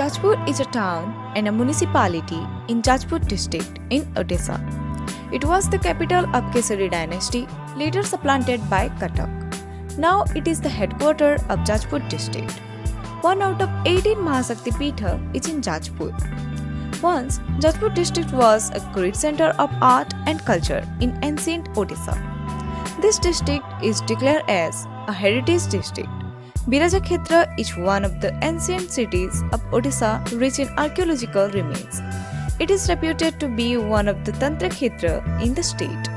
Jajpur is a town and a municipality in Jajpur district in Odisha. It was the capital of Kesari dynasty, later supplanted by Cuttack. Now it is the headquarters of Jajpur district. One out of 18 Mahashakti Pitha is in Jajpur. Once, Jajpur district was a great center of art and culture in ancient Odisha. This district is declared as a heritage district. Biraja Khetra is one of the ancient cities of Odisha rich in archaeological remains. It is reputed to be one of the Tantra Khetra in the state.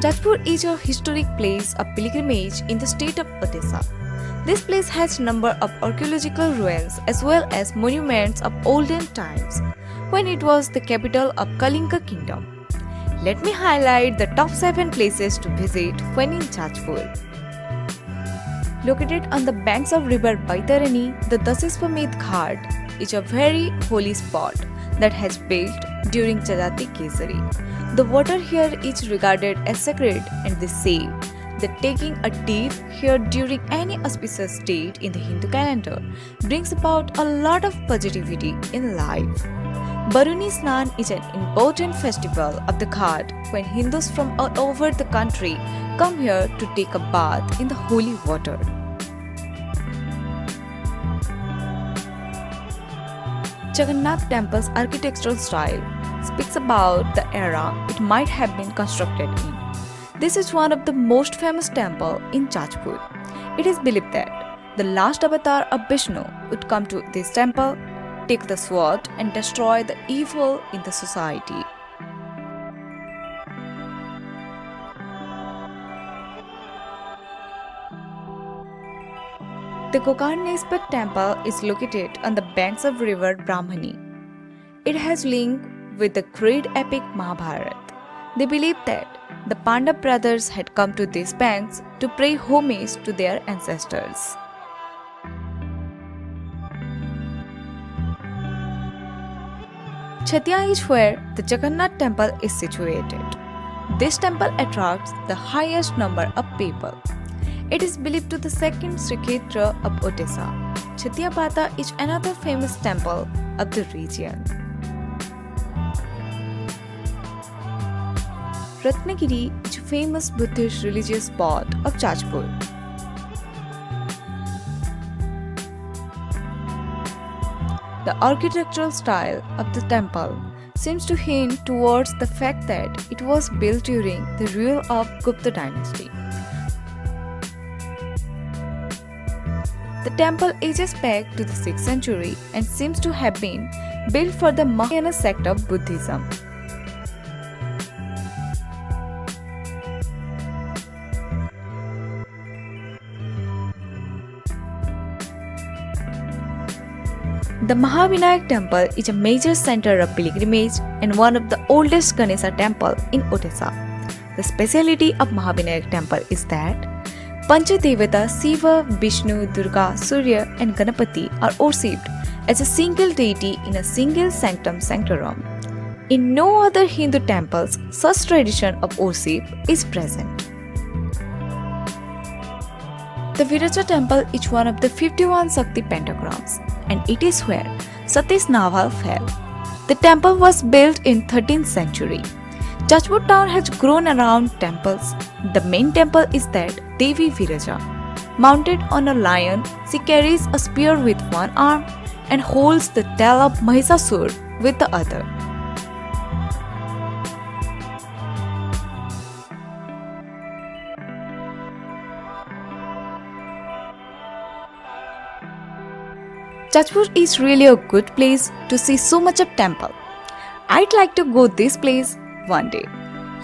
Jajpur is a historic place of pilgrimage in the state of Odisha. This place has a number of archaeological ruins as well as monuments of olden times, when it was the capital of Kalinga kingdom. Let me highlight the top 7 places to visit when in Jajpur. Located on the banks of river Baitarani, the Dasishwamedh Ghat is a very holy spot that has built during Jajati Kesari. The water here is regarded as sacred, and they say that taking a dip here during any auspicious date in the Hindu calendar brings about a lot of positivity in life. Baruni Snan is an important festival of the Ghat when Hindus from all over the country come here to take a bath in the holy water. Jagannath Temple's architectural style speaks about the era it might have been constructed in. This is one of the most famous temples in Jajpur. It is believed that the last avatar of Vishnu would come to this temple, take the sword and destroy the evil in the society. The Gokarneswar temple is located on the banks of river Brahmani. It has link with the great epic Mahabharata. They believe that the Pandav brothers had come to these banks to pay homage to their ancestors. Chatia is where the Jagannath temple is situated. This temple attracts the highest number of people. It is believed to the second Sri Kshetra of Odisha. Chatyapata is another famous temple of the region. Ratnagiri is a famous Buddhist religious spot of Jajpur. The architectural style of the temple seems to hint towards the fact that it was built during the rule of Gupta dynasty. The temple ages back to the 6th century and seems to have been built for the Mahayana sect of Buddhism. The Mahavinayak temple is a major center of pilgrimage and one of the oldest Ganesha temple in Odisha. The speciality of Mahavinayak temple is that Panchadevata Shiva, Vishnu, Durga, Surya and Ganapati are worshipped as a single deity in a single sanctum sanctorum. In no other Hindu temples such tradition of worship is present. The Viraja temple is one of the 51 Shakti pentagrams, and it is where Satish Naval fell. The temple was built in 13th century. Jajpur town has grown around temples. The main temple is that Devi Viraja. Mounted on a lion, she carries a spear with one arm and holds the tail of Mahishasur with the other. Jajpur is really a good place to see so much of temple. I'd like to go this place one day.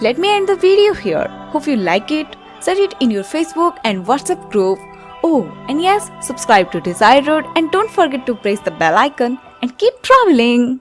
Let me end the video here. Hope you like it. Share it in your Facebook and WhatsApp group. Oh, and yes, subscribe to Desire Road and don't forget to press the bell icon and keep traveling.